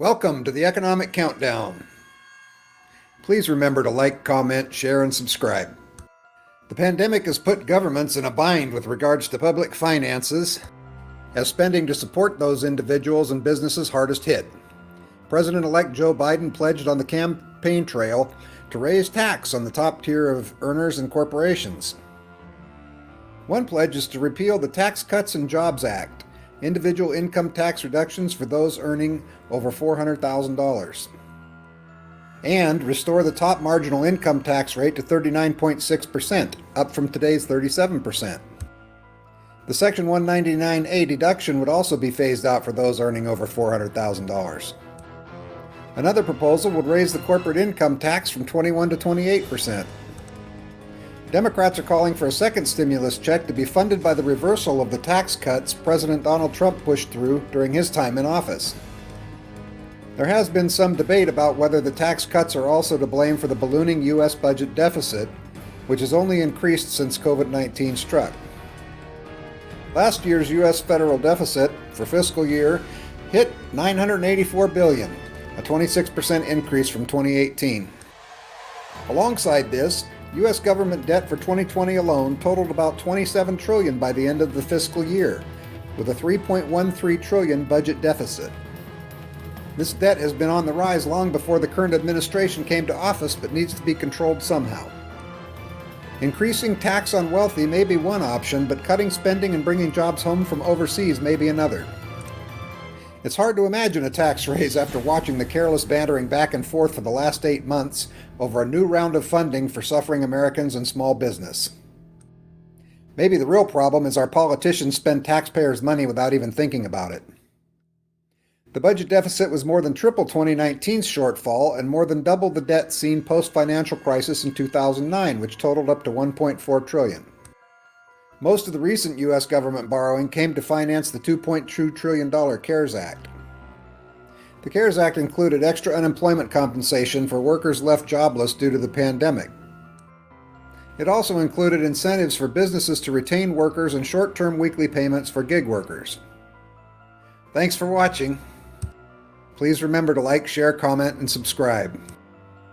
Welcome to the Economic Countdown. Please remember to like, comment, share, and subscribe. The pandemic has put governments in a bind with regards to public finances, as spending to support those individuals and businesses hardest hit. President-elect Joe Biden pledged on the campaign trail to raise tax on the top tier of earners and corporations. One pledge is to repeal the Tax Cuts and Jobs Act, individual income tax reductions for those earning over $400,000, and restore the top marginal income tax rate to 39.6%, up from today's 37%. The Section 199A deduction would also be phased out for those earning over $400,000. Another proposal would raise the corporate income tax from 21 to 28%. Democrats are calling for a second stimulus check to be funded by the reversal of the tax cuts President Donald Trump pushed through during his time in office. There has been some debate about whether the tax cuts are also to blame for the ballooning U.S. budget deficit, which has only increased since COVID-19 struck. Last year's U.S. federal deficit for fiscal year hit $984 billion, a 26% increase from 2018. Alongside this, U.S. government debt for 2020 alone totaled about $27 trillion by the end of the fiscal year, with a $3.13 trillion budget deficit. This debt has been on the rise long before the current administration came to office, but needs to be controlled somehow. Increasing tax on wealthy may be one option, but cutting spending and bringing jobs home from overseas may be another. It's hard to imagine a tax raise after watching the careless bantering back and forth for the last 8 months over a new round of funding for suffering Americans and small business. Maybe the real problem is our politicians spend taxpayers' money without even thinking about it. The budget deficit was more than triple 2019's shortfall and more than double the debt seen post-financial crisis in 2009, which totaled up to $1.4 trillion. Most of the recent U.S. government borrowing came to finance the $2.2 trillion CARES Act. The CARES Act included extra unemployment compensation for workers left jobless due to the pandemic. It also included incentives for businesses to retain workers and short-term weekly payments for gig workers. Thanks for watching. Please remember to like, share, comment, and subscribe.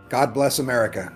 God bless America.